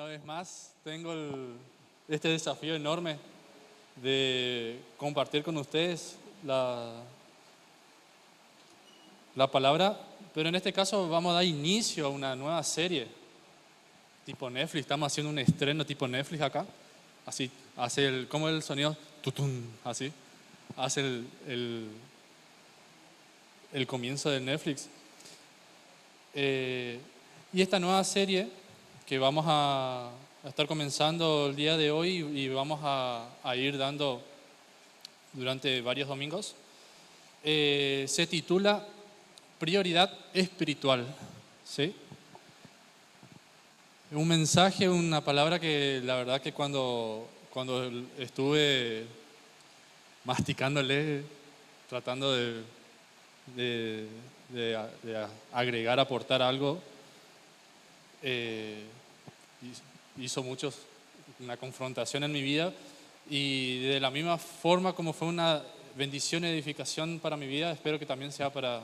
vez más tengo este desafío enorme de compartir con ustedes la palabra, pero en este caso vamos a dar inicio a una nueva serie tipo Netflix. Estamos haciendo un estreno tipo Netflix acá. Así, ¿cómo es el sonido? Tutun, así. Hace el comienzo de Netflix. Y esta nueva serie que vamos a estar comenzando el día de hoy y vamos a ir dando durante varios domingos, se titula Prioridad Espiritual. ¿Sí? Un mensaje, una palabra que la verdad que cuando estuve masticándole, tratando de agregar, aportar algo, hizo una confrontación en mi vida, y de la misma forma como fue una bendición y edificación para mi vida, espero que también sea para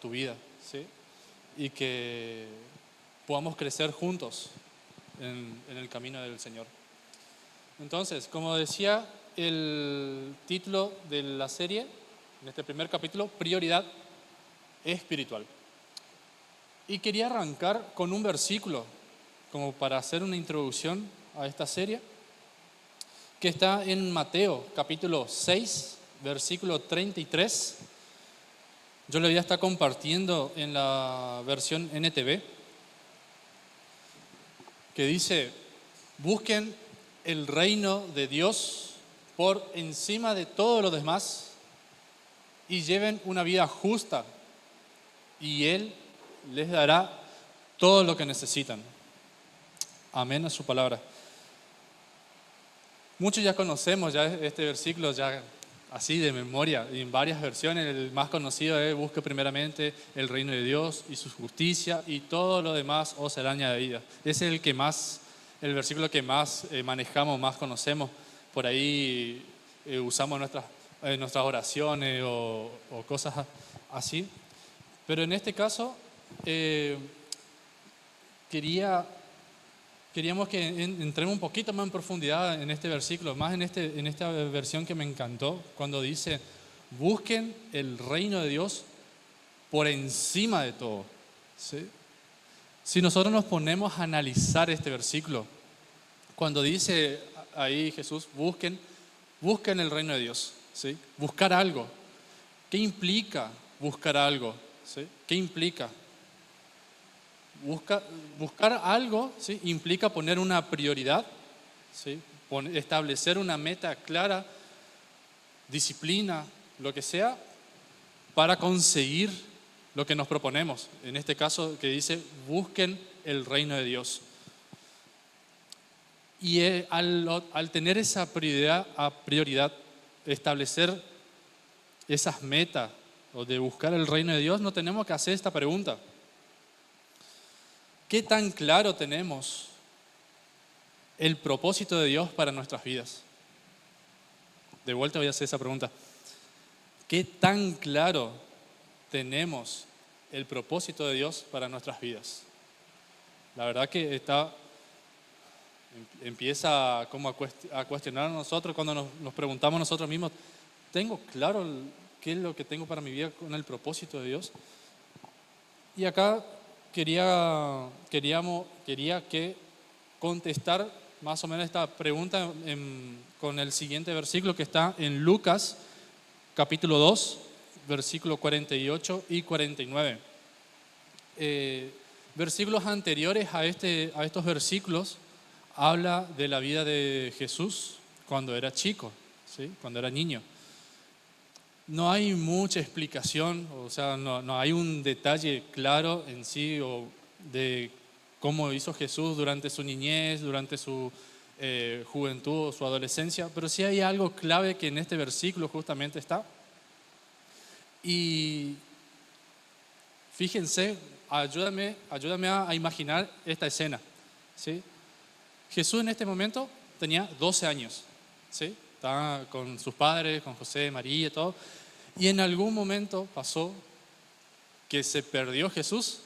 tu vida, ¿sí? Y que podamos crecer juntos en el camino del Señor. Entonces, como decía el título de la serie, en este primer capítulo, Prioridad Espiritual. Y quería arrancar con un versículo, como para hacer una introducción a esta serie, que está en Mateo capítulo 6, versículo 33. Yo lo voy a estar compartiendo en la versión NTV, que dice: busquen el reino de Dios por encima de todo lo demás y lleven una vida justa, y Él les dará todo lo que necesitan. Amén a su palabra. Muchos ya conocemos ya este versículo, ya así de memoria, y en varias versiones. El más conocido es: busque primeramente el reino de Dios y su justicia, y todo lo demás os será añadido. Ese es el versículo que más manejamos, más conocemos. Por ahí usamos nuestras oraciones o cosas así. Pero en este caso queríamos que entremos un poquito más en profundidad en este versículo, más en esta versión que me encantó, cuando dice: busquen el reino de Dios por encima de todo. ¿Sí? Si nosotros nos ponemos a analizar este versículo, cuando dice ahí Jesús: busquen el reino de Dios, ¿sí? Buscar algo. ¿Qué implica buscar algo? ¿Sí? ¿Qué implica? Buscar algo, ¿sí? Implica poner una prioridad, ¿sí? Establecer una meta clara, disciplina, lo que sea, para conseguir lo que nos proponemos. En este caso que dice: busquen el reino de Dios. Y al tener esa prioridad, establecer esas metas o de buscar el reino de Dios, no tenemos que hacer esta pregunta: ¿qué tan claro tenemos el propósito de Dios para nuestras vidas? De vuelta voy a hacer esa pregunta. ¿Qué tan claro tenemos el propósito de Dios para nuestras vidas? La verdad que empieza como a cuestionar a nosotros cuando nos preguntamos nosotros mismos: ¿tengo claro qué es lo que tengo para mi vida con el propósito de Dios? Y acá quería que contestar más o menos esta pregunta con el siguiente versículo que está en Lucas capítulo 2, versículos 48 y 49. Versículos anteriores a estos versículos habla de la vida de Jesús cuando era chico, ¿sí? Cuando era niño. No hay mucha explicación, o sea, no hay un detalle claro en sí o de cómo hizo Jesús durante su niñez, durante su juventud o su adolescencia, pero sí hay algo clave que en este versículo justamente está. Y fíjense, ayúdame a imaginar esta escena, ¿sí? Jesús en este momento tenía 12 años, ¿sí? Estaba con sus padres, con José, María y todo. Y en algún momento pasó que se perdió Jesús,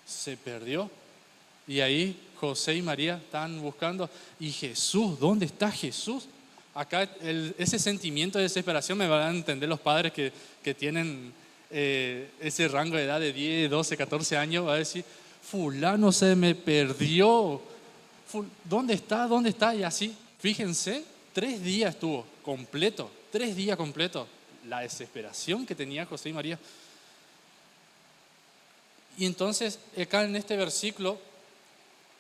se perdió. Y ahí José y María estaban buscando. ¿Y Jesús? ¿Dónde está Jesús? Acá ese sentimiento de desesperación me van a entender los padres que tienen ese rango de edad de 10, 12, 14 años. Va a decir, fulano se me perdió. ¿Dónde está? ¿Dónde está? Y así, fíjense, 3 días estuvo completo, 3 días completos. La desesperación que tenía José y María. Y entonces, acá en este versículo,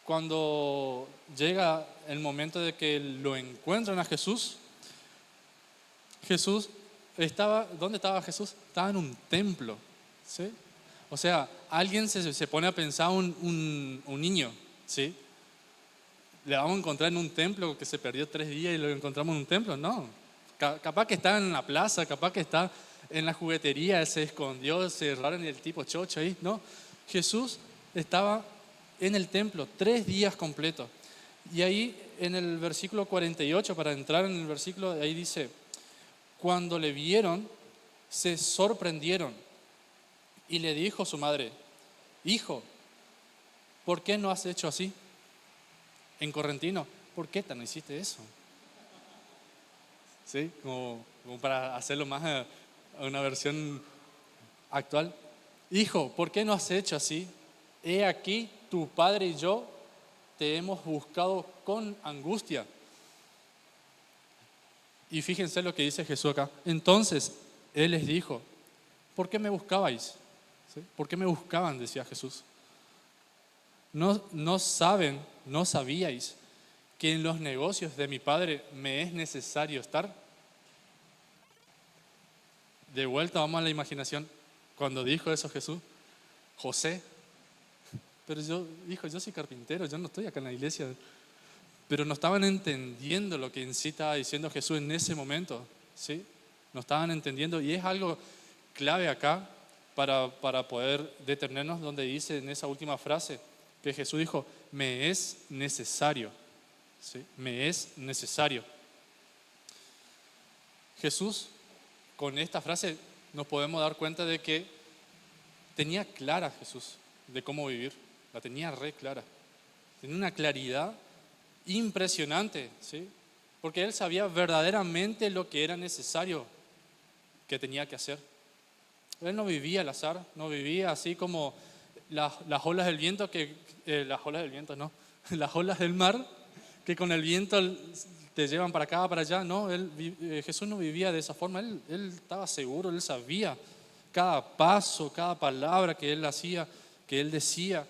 cuando llega el momento de que lo encuentran a Jesús, ¿dónde estaba Jesús? Estaba en un templo, ¿sí? O sea, alguien se pone a pensar un niño, ¿sí? ¿Le vamos a encontrar en un templo que se perdió 3 días y lo encontramos en un templo? No. Capaz que está en la plaza, capaz que está en la juguetería, se escondió, se cerraron el tipo chocho ahí. No, Jesús estaba en el templo 3 días completos. Y ahí en el versículo 48, para entrar en el versículo, ahí dice, cuando le vieron, se sorprendieron. Y le dijo su madre, hijo, ¿por qué no has hecho así? En correntino, ¿por qué no hiciste eso? ¿Sí? Como para hacerlo más a una versión actual. Hijo, ¿por qué no has hecho así? He aquí, tu padre y yo te hemos buscado con angustia. Y fíjense lo que dice Jesús acá. Entonces, Él les dijo, ¿por qué me buscabais? ¿Sí? ¿Por qué me buscaban? Decía Jesús. No sabíais que en los negocios de mi Padre me es necesario estar. De vuelta vamos a la imaginación. Cuando dijo eso Jesús, José, pero yo soy carpintero, yo no estoy acá en la iglesia. Pero no estaban entendiendo lo que en sí estaba diciendo Jesús en ese momento, ¿sí? No estaban entendiendo, y es algo clave acá para poder detenernos, donde dice en esa última frase que Jesús dijo, me es necesario, ¿sí? Me es necesario. Jesús, con esta frase nos podemos dar cuenta de que tenía clara Jesús de cómo vivir, la tenía re clara, tenía una claridad impresionante, ¿sí? Porque él sabía verdaderamente lo que era necesario que tenía que hacer. Él no vivía al azar, no vivía así como las olas del viento, las olas del viento, no, las olas del mar, que con el viento te llevan para acá, para allá. No, Jesús no vivía de esa forma, él estaba seguro, él sabía cada paso, cada palabra que él hacía, que él decía,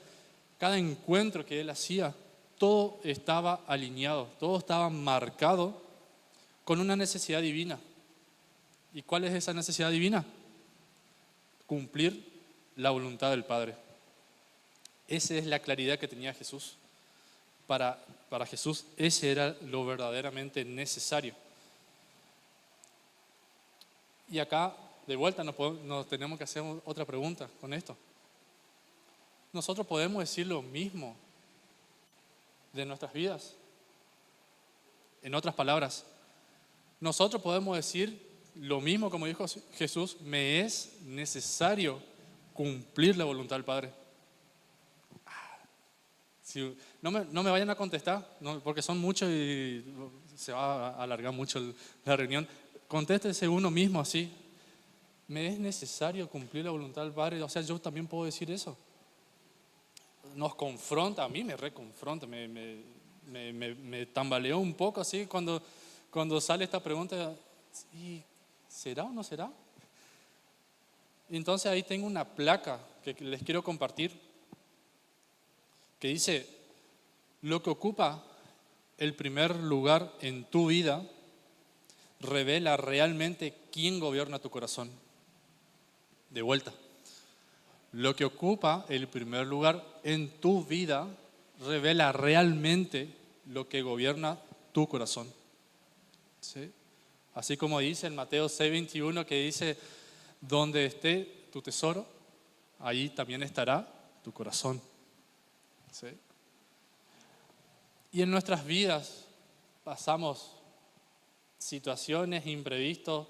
cada encuentro que él hacía. Todo estaba alineado, todo estaba marcado con una necesidad divina. ¿Y cuál es esa necesidad divina? Cumplir la voluntad del Padre. Esa es la claridad que tenía Jesús. Para Jesús, ese era lo verdaderamente necesario. Y acá, de vuelta, nos tenemos que hacer otra pregunta con esto. ¿Nosotros podemos decir lo mismo de nuestras vidas? En otras palabras, nosotros podemos decir lo mismo como dijo Jesús, me es necesario cumplir la voluntad del Padre. Si, no me vayan a contestar, no, porque son muchos y se va a alargar mucho la reunión. Contéstese uno mismo así, me es necesario cumplir la voluntad del Padre. O sea, yo también puedo decir eso. Nos confronta, a mí me reconfronta, me tambaleó un poco así cuando sale esta pregunta, ¿y será o no será? Entonces ahí tengo una placa que les quiero compartir, que dice, lo que ocupa el primer lugar en tu vida revela realmente quién gobierna tu corazón. De vuelta. Lo que ocupa el primer lugar en tu vida revela realmente lo que gobierna tu corazón. ¿Sí? Así como dice en Mateo 6:21, que dice, donde esté tu tesoro, ahí también estará tu corazón. ¿Sí? Y en nuestras vidas pasamos situaciones, imprevistos,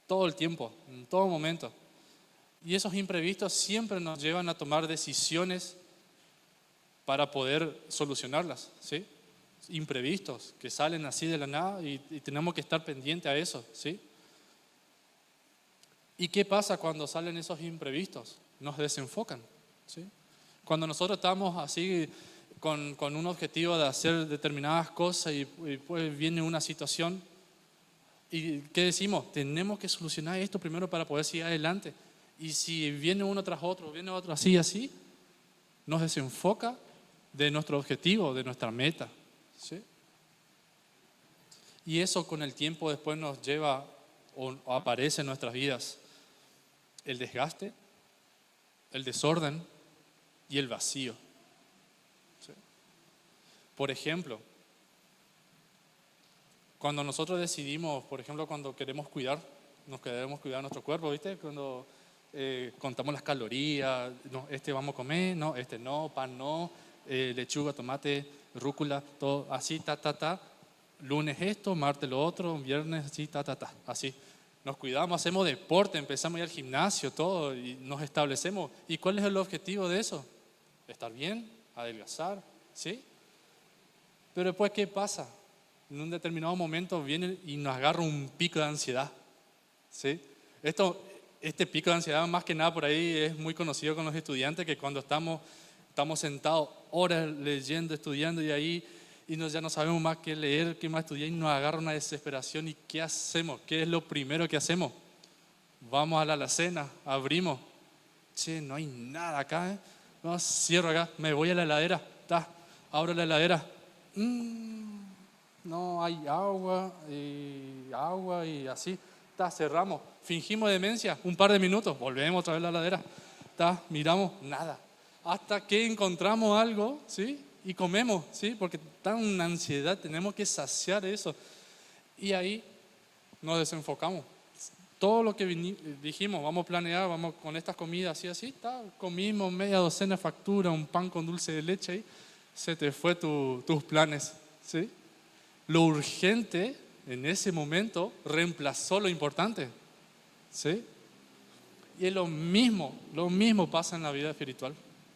todo el tiempo, en todo momento. Y esos imprevistos siempre nos llevan a tomar decisiones para poder solucionarlas, ¿sí? Imprevistos que salen así de la nada y tenemos que estar pendientes a eso, ¿sí? ¿Y qué pasa cuando salen esos imprevistos? Nos desenfocan, ¿sí? Cuando nosotros estamos así con un objetivo de hacer determinadas cosas y pues viene una situación y ¿qué decimos? Tenemos que solucionar esto primero para poder seguir adelante. Y si viene uno tras otro, viene otro así, nos desenfoca de nuestro objetivo, de nuestra meta, ¿sí? Y eso con el tiempo después nos lleva o aparece en nuestras vidas el desgaste, el desorden y el vacío, ¿sí? Por ejemplo, cuando nosotros decidimos, por ejemplo, cuando nos queremos cuidar nuestro cuerpo, ¿viste? Cuando contamos las calorías, no, este vamos a comer, no, este no, pan no, lechuga, tomate, rúcula, todo así, lunes esto, martes lo otro, viernes así, así. Nos cuidamos, hacemos deporte, empezamos a ir al gimnasio, todo, y nos establecemos. ¿Y cuál es el objetivo de eso? Estar bien, adelgazar, ¿sí? Pero después, ¿qué pasa? En un determinado momento viene y nos agarra un pico de ansiedad, ¿sí? Este pico de ansiedad, más que nada por ahí, es muy conocido con los estudiantes, que cuando estamos sentados horas leyendo, estudiando y ahí ya no sabemos más qué leer, qué más estudiar y nos agarra una desesperación. ¿Y qué hacemos? ¿Qué es lo primero que hacemos? Vamos a la alacena, abrimos. Che, no hay nada acá, ¿eh? No, cierro acá, me voy a la heladera, abro la heladera. No hay agua y así. Cerramos, fingimos demencia, un par de minutos, volvemos otra vez a la heladera. Miramos, nada. Hasta que encontramos algo, ¿sí? Y comemos, ¿sí? Porque está una ansiedad, tenemos que saciar eso. Y ahí nos desenfocamos. Todo lo que dijimos, vamos a planear, vamos con estas comidas así, comimos media docena de factura, un pan con dulce de leche y se te fue tus planes, ¿sí? Lo urgente en ese momento reemplazó lo importante, ¿sí? Y es lo mismo pasa en la vida espiritual,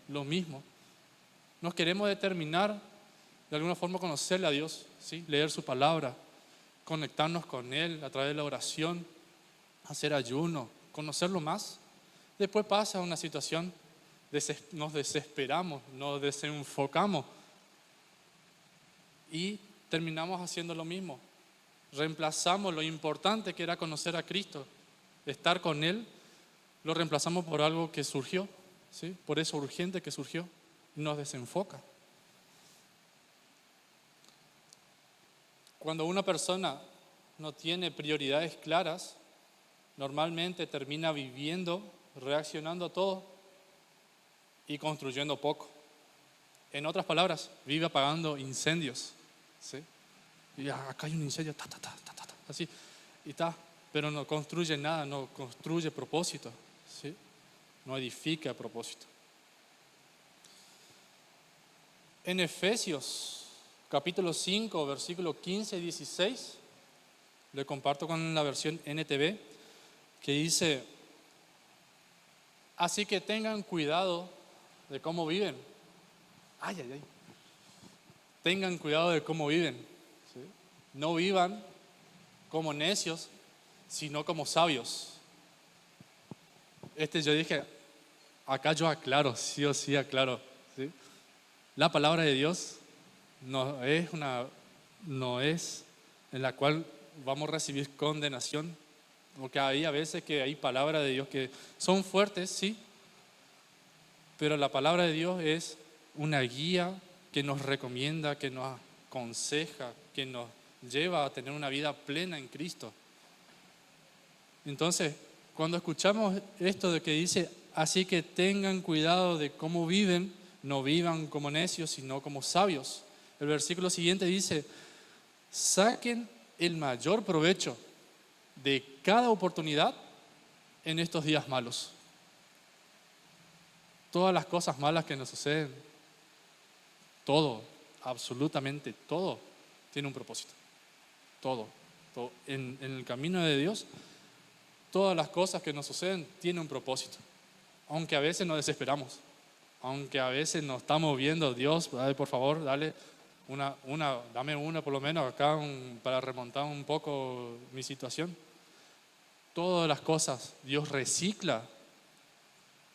lo mismo. Nos queremos determinar, de alguna forma conocerle a Dios, ¿sí? Leer su palabra, conectarnos con Él a través de la oración, hacer ayuno, conocerlo más. Después pasa una situación, nos desesperamos, nos desenfocamos y terminamos haciendo lo mismo. Reemplazamos lo importante que era conocer a Cristo, estar con Él, lo reemplazamos por algo que surgió, ¿sí? Por eso urgente que surgió, nos desenfoca. Cuando una persona no tiene prioridades claras, normalmente termina viviendo, reaccionando a todo y construyendo poco. En otras palabras, vive apagando incendios, ¿sí? Y acá hay un incendio, así, y pero no construye nada, no construye propósito, ¿sí? No edifica propósito. En Efesios, capítulo 5, versículo 15 y 16, le comparto con la versión NTV, que dice: así que tengan cuidado de cómo viven. Tengan cuidado de cómo viven, ¿sí? No vivan como necios, sino como sabios. Yo dije, acá yo aclaro, sí o sí aclaro, ¿sí? La palabra de Dios no es en la cual vamos a recibir condenación, porque hay a veces que hay palabras de Dios que son fuertes, sí, pero la palabra de Dios es una guía que nos recomienda, que nos aconseja, que nos lleva a tener una vida plena en Cristo. Entonces, cuando escuchamos esto de que dice, así que tengan cuidado de cómo viven, no vivan como necios, sino como sabios. El versículo siguiente dice, saquen el mayor provecho de cada oportunidad en estos días malos. Todas las cosas malas que nos suceden, todo, absolutamente todo, tiene un propósito. Todo. En el camino de Dios, todas las cosas que nos suceden tienen un propósito. Aunque a veces nos desesperamos. Aunque a veces no estamos viendo, Dios, ay, por favor, dame una por lo menos acá para remontar un poco mi situación. Todas las cosas Dios recicla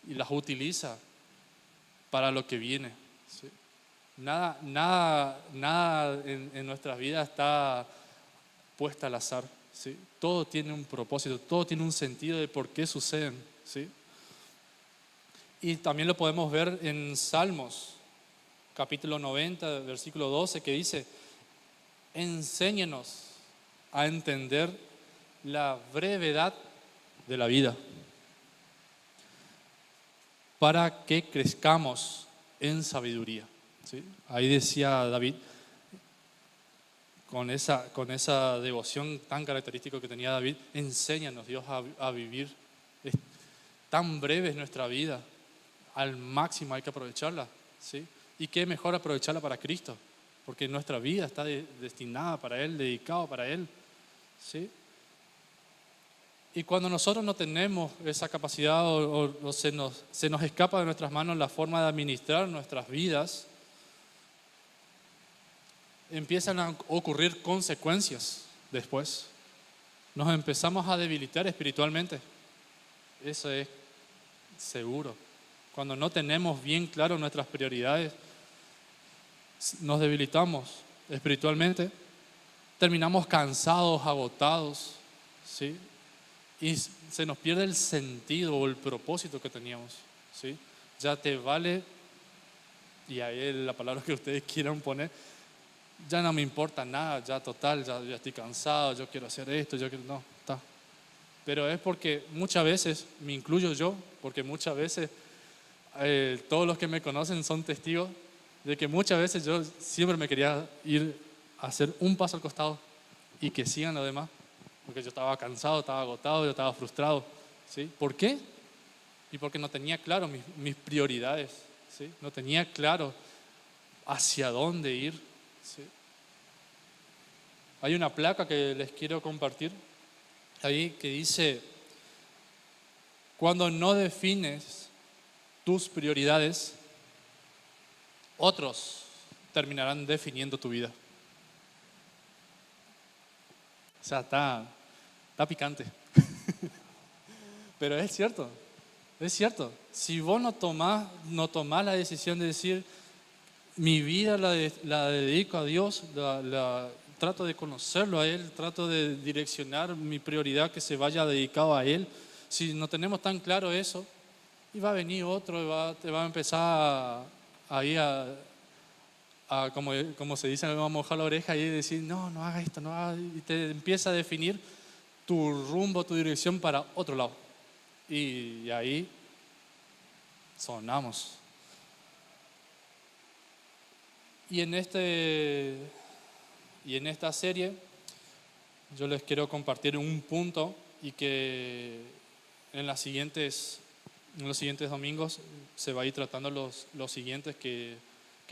y las utiliza para lo que viene. ¿Sí? Nada en nuestras vidas está puesta al azar. ¿Sí? Todo tiene un propósito, todo tiene un sentido de por qué suceden. ¿Sí? Y también lo podemos ver en Salmos, capítulo 90, versículo 12, que dice: enséñanos a entender la brevedad de la vida, para que crezcamos en sabiduría. ¿Sí? Ahí decía David, con esa devoción tan característica que tenía David: enséñanos, Dios, a vivir. Es tan breve es nuestra vida, al máximo hay que aprovecharla. ¿Sí? Y qué mejor aprovecharla para Cristo, porque nuestra vida está destinada para Él, dedicada para Él. ¿Sí? Y cuando nosotros no tenemos esa capacidad o se nos escapa de nuestras manos la forma de administrar nuestras vidas, empiezan a ocurrir consecuencias después. Nos empezamos a debilitar espiritualmente. Eso es seguro. Cuando no tenemos bien claro nuestras prioridades, nos debilitamos espiritualmente, terminamos cansados, agotados, ¿sí? Y se nos pierde el sentido o el propósito que teníamos, ¿sí? Ya te vale, y ahí es la palabra que ustedes quieran poner, ya no me importa nada, ya total, ya estoy cansado, yo quiero hacer esto, no, está. Pero es porque muchas veces, me incluyo yo, porque muchas veces todos los que me conocen son testigos de que muchas veces yo siempre me quería ir a hacer un paso al costado y que sigan los demás, porque yo estaba cansado, estaba agotado, yo estaba frustrado. ¿Sí? ¿Por qué? Y porque no tenía claro mis prioridades, ¿sí? No tenía claro hacia dónde ir. ¿Sí? Hay una placa que les quiero compartir ahí que dice: cuando no defines tus prioridades, otros terminarán definiendo tu vida. O sea, está picante. Pero es cierto. Si vos no tomás la decisión de decir: mi vida la dedico a Dios, trato de conocerlo a Él, trato de direccionar mi prioridad que se vaya dedicado a Él. Si no tenemos tan claro eso, y va a venir otro y te va a empezar ahí como se dice, me va a mojar la oreja y decir: no hagas esto, no hagas, y te empieza a definir tu rumbo, tu dirección para otro lado. Y ahí sonamos. Y en esta serie yo les quiero compartir un punto, y que en los siguientes domingos se va a ir tratando los siguientes que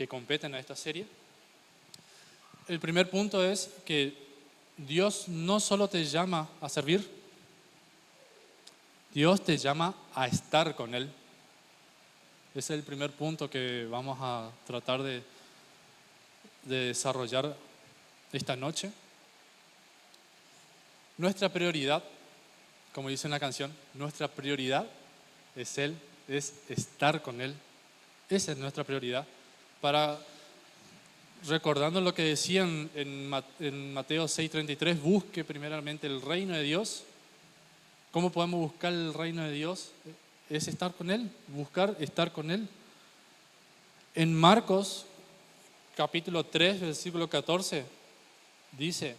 competen a esta serie. El primer punto es que Dios no solo te llama a servir, Dios te llama a estar con Él. Ese es el primer punto que vamos a tratar de desarrollar esta noche. Nuestra prioridad, como dice en la canción, nuestra prioridad es Él, es estar con Él. Esa es nuestra prioridad. Recordando lo que decían en Mateo 6:33, busque primeramente el reino de Dios. ¿Cómo podemos buscar el reino de Dios? Es estar con Él, buscar estar con Él. En Marcos capítulo 3, versículo 14, dice: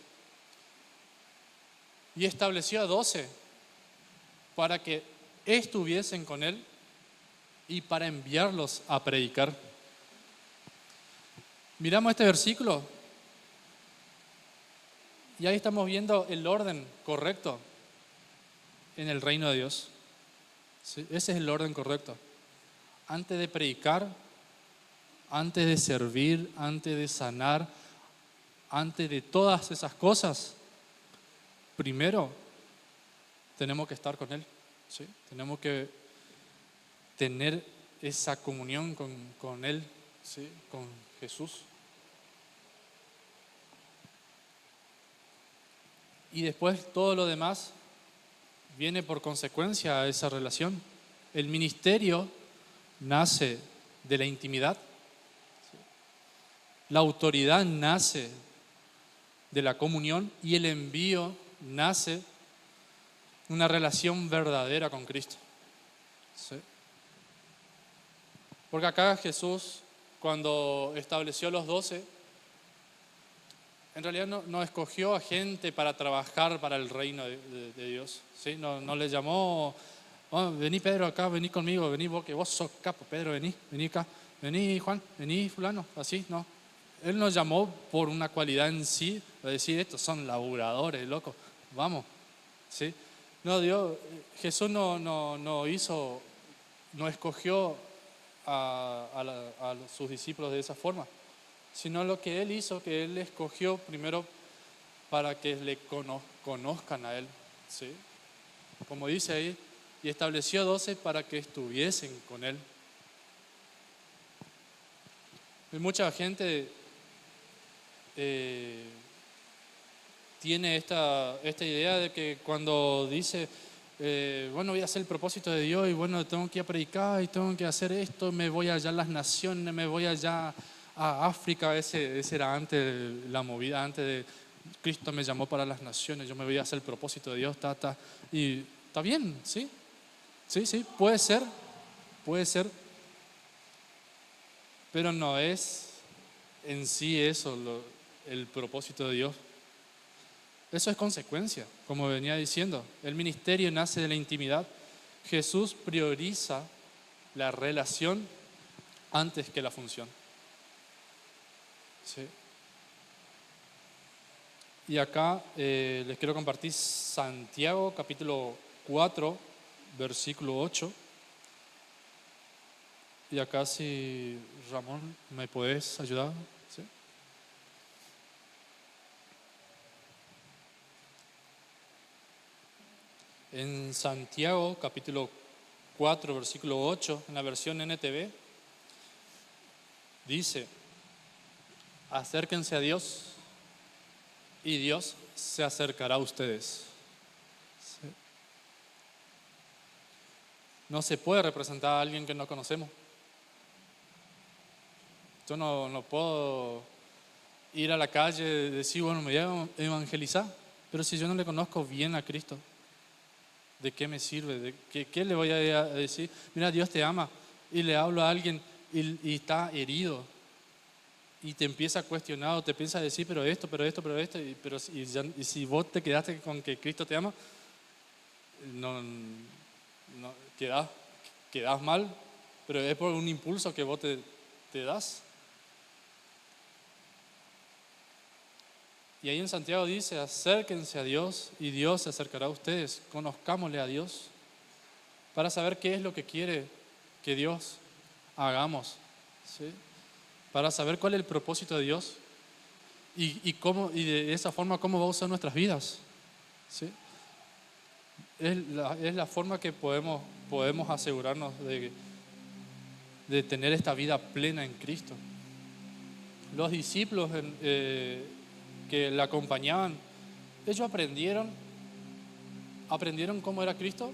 y estableció a 12 para que estuviesen con Él y para enviarlos a predicar. Miramos este versículo y ahí estamos viendo el orden correcto en el reino de Dios. ¿Sí? Ese es el orden correcto. Antes de predicar, antes de servir, antes de sanar, antes de todas esas cosas, primero tenemos que estar con Él. ¿Sí? Tenemos que tener esa comunión con Él, ¿sí? Con Jesús. Y después todo lo demás viene por consecuencia a esa relación. El ministerio nace de la intimidad. La autoridad nace de la comunión y el envío nace de una relación verdadera con Cristo. ¿Sí? Porque acá Jesús, cuando estableció los 12, en realidad no escogió a gente para trabajar para el reino de Dios. ¿Sí? No le llamó, oh, vení Pedro acá, vení conmigo, vení vos, que vos sos capo, Pedro, vení acá, vení Juan, vení fulano, así, no. Él nos llamó por una cualidad en sí, de decir, estos son laburadores, loco, vamos. ¿Sí? Jesús no escogió a sus discípulos de esa forma, sino lo que Él hizo, que Él escogió primero para que le conozcan a Él. ¿Sí? Como dice ahí, y estableció 12 para que estuviesen con Él. Y mucha gente tiene esta idea de que cuando dice, bueno, voy a hacer el propósito de Dios y bueno, tengo que ir a predicar y tengo que hacer esto, me voy allá a las naciones, me voy allá a África, ese era antes la movida, antes de Cristo me llamó para las naciones, yo me voy a hacer el propósito de Dios, y está bien, ¿sí? Sí, puede ser, pero no es en sí eso el propósito de Dios. Eso es consecuencia, como venía diciendo. El ministerio nace de la intimidad. Jesús prioriza la relación antes que la función. ¿Sí? Y acá les quiero compartir Santiago capítulo 4, versículo 8. Y acá si Ramón me puedes ayudar. ¿Sí? En Santiago capítulo 4, versículo 8, en la versión NTV, dice, acérquense a Dios y Dios se acercará a ustedes. ¿Sí? No se puede representar a alguien que no conocemos. Yo no puedo ir a la calle y decir, bueno, me voy a evangelizar, pero si yo no le conozco bien a Cristo, ¿de qué me sirve? ¿Qué le voy a decir? Mira, Dios te ama, y le hablo a alguien y está herido y te empieza a cuestionar o te empieza a decir, pero esto, y si vos te quedaste con que Cristo te ama, no quedás mal, pero es por un impulso que vos te das. Y ahí en Santiago dice, acérquense a Dios y Dios se acercará a ustedes. Conozcámosle a Dios para saber qué es lo que quiere que Dios hagamos. ¿Sí? Para saber cuál es el propósito de Dios y de esa forma cómo va a usar nuestras vidas. ¿Sí? Es la forma que podemos asegurarnos de tener esta vida plena en Cristo. Los discípulos que le acompañaban, ellos aprendieron cómo era Cristo,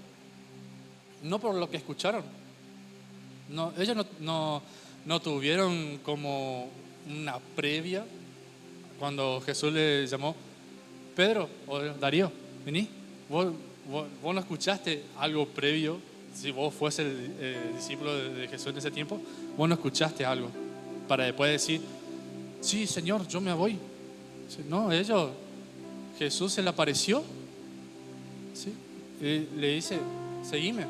no por lo que escucharon. Ellos no tuvieron como una previa cuando Jesús le llamó, Pedro o Darío, vení, vos no escuchaste algo previo. Si vos fuese el discípulo de Jesús en ese tiempo, vos no escuchaste algo para después decir, sí, Señor, yo me voy. No, Jesús se le apareció, ¿sí? Le dice, seguime.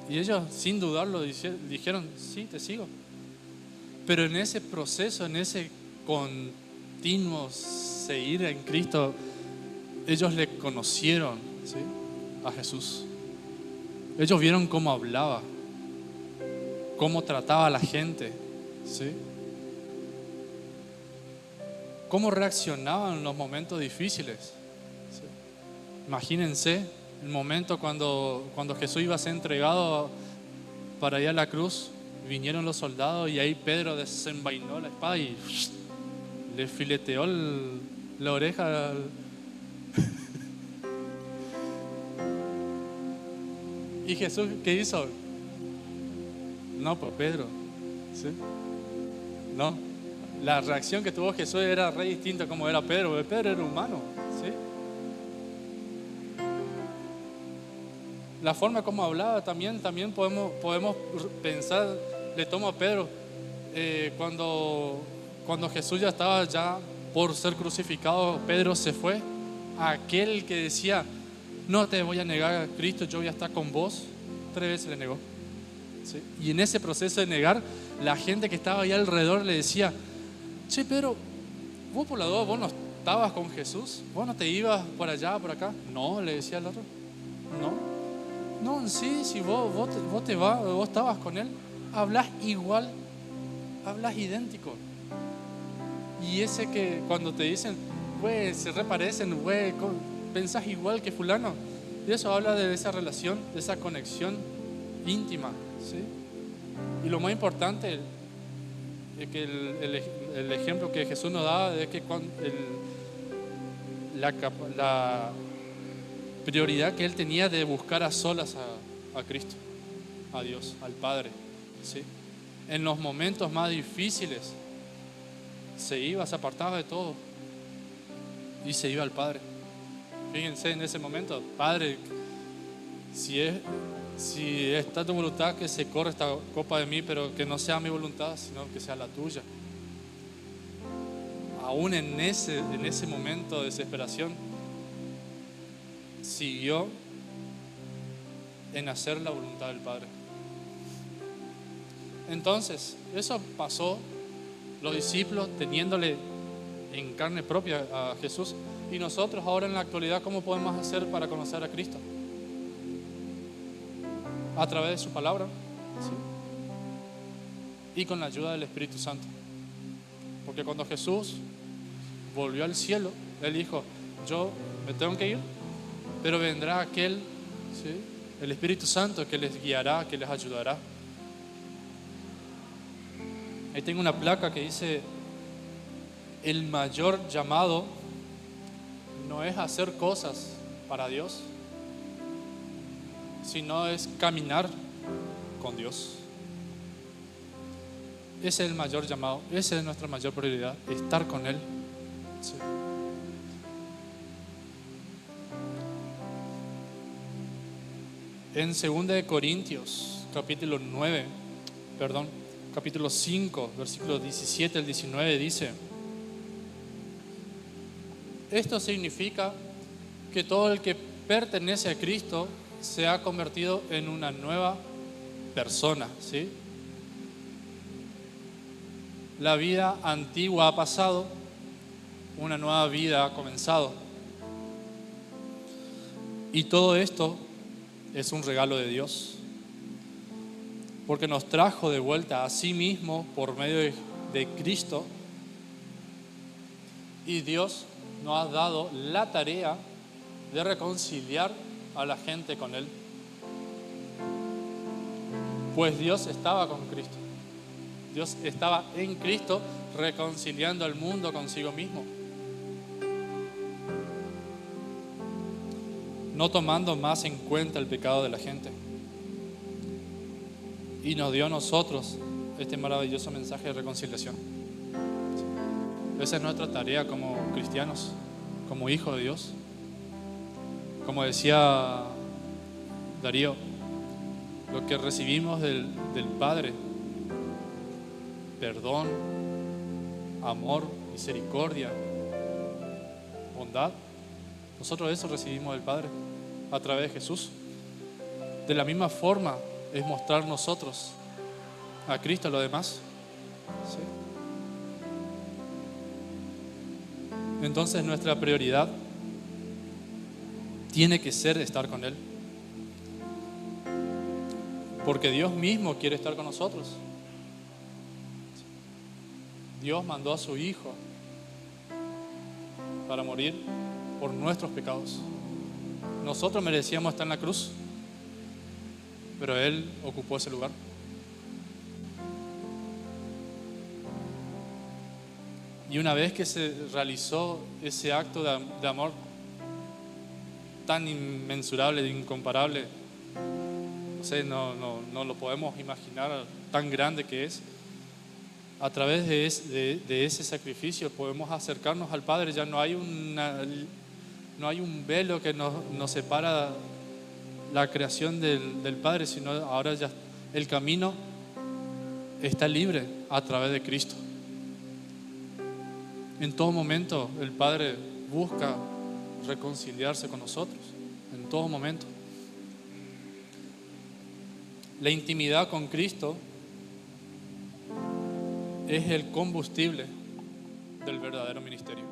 Y ellos sin dudarlo dijeron, sí, te sigo. Pero en ese proceso, en ese continuo seguir en Cristo, ellos le conocieron, ¿sí? A Jesús. Ellos vieron cómo hablaba, cómo trataba a la gente, ¿sí? Cómo reaccionaban en los momentos difíciles. ¿Sí? Imagínense el momento cuando Jesús iba a ser entregado para ir a la cruz, vinieron los soldados y ahí Pedro desenvainó la espada y le fileteó la oreja. ¿Y Jesús qué hizo? No, pues Pedro, ¿sí? No, la reacción que tuvo Jesús era re distinta como era Pedro, porque Pedro era humano, ¿sí? La forma como hablaba también podemos pensar, le tomo a Pedro, cuando Jesús ya estaba por ser crucificado, Pedro se fue, aquel que decía, no te voy a negar a Cristo, yo voy a estar con vos, 3 veces le negó, ¿sí? Y en ese proceso de negar, la gente que estaba ahí alrededor le decía, che Pedro, vos por la duda, vos no estabas con Jesús, vos no te ibas por allá, por acá. No, le decía el otro, no, sí, vos estabas con él, hablas igual, hablas idéntico. Y ese que cuando te dicen, güey, se reparecen, güey, pensás igual que fulano. Y eso habla de esa relación, de esa conexión íntima, ¿sí? Y lo más importante es que el ejemplo que Jesús nos da es que la prioridad que él tenía de buscar a solas a Cristo, a Dios, al Padre, ¿sí? En los momentos más difíciles se apartaba de todo y se iba al Padre. Fíjense en ese momento, Padre, si está tu voluntad, que se corra esta copa de mí, pero que no sea mi voluntad, sino que sea la tuya. Aún en ese momento de desesperación, siguió en hacer la voluntad del Padre. Entonces, eso pasó, los discípulos teniéndole en carne propia a Jesús. Y nosotros ahora en la actualidad, ¿cómo podemos hacer para conocer a Cristo? A través de su palabra, ¿sí? Y con la ayuda del Espíritu Santo. Porque cuando Jesús volvió al cielo, Él dijo, yo me tengo que ir, pero vendrá aquel, ¿sí?, el Espíritu Santo, que les guiará, que les ayudará. Ahí tengo una placa que dice, el mayor llamado no es hacer cosas para Dios, sino es caminar con Dios. Ese es el mayor llamado, esa es nuestra mayor prioridad, estar con Él. Sí. En 2 Corintios, capítulo 5, versículos 17 al 19 dice, esto significa que todo el que pertenece a Cristo se ha convertido en una nueva persona, ¿sí? La vida antigua ha pasado, una nueva vida ha comenzado. Y todo esto es un regalo de Dios, porque nos trajo de vuelta a sí mismo por medio de Cristo, y Dios nos ha dado la tarea de reconciliar a la gente con Él. Pues Dios estaba con Cristo. Dios estaba en Cristo reconciliando al mundo consigo mismo, no tomando más en cuenta el pecado de la gente. Y nos dio a nosotros este maravilloso mensaje de reconciliación. Esa es nuestra tarea como cristianos, como hijos de Dios. Como decía Darío, lo que recibimos del Padre, perdón, amor, misericordia, bondad, nosotros eso recibimos del Padre a través de Jesús. De la misma forma es mostrar nosotros a Cristo a lo demás, ¿sí? Entonces nuestra prioridad tiene que ser estar con Él, porque Dios mismo quiere estar con nosotros. Dios mandó a su Hijo para morir por nuestros pecados. Nosotros merecíamos estar en la cruz, pero Él ocupó ese lugar. Y una vez que se realizó ese acto de amor tan inmensurable, incomparable, no sé, no lo podemos imaginar tan grande que es, a través de ese sacrificio podemos acercarnos al Padre. Ya no hay no hay un velo que nos separa la creación del Padre, sino ahora ya el camino está libre a través de Cristo. En todo momento el Padre busca reconciliarse con nosotros, en todo momento. La intimidad con Cristo es el combustible del verdadero ministerio.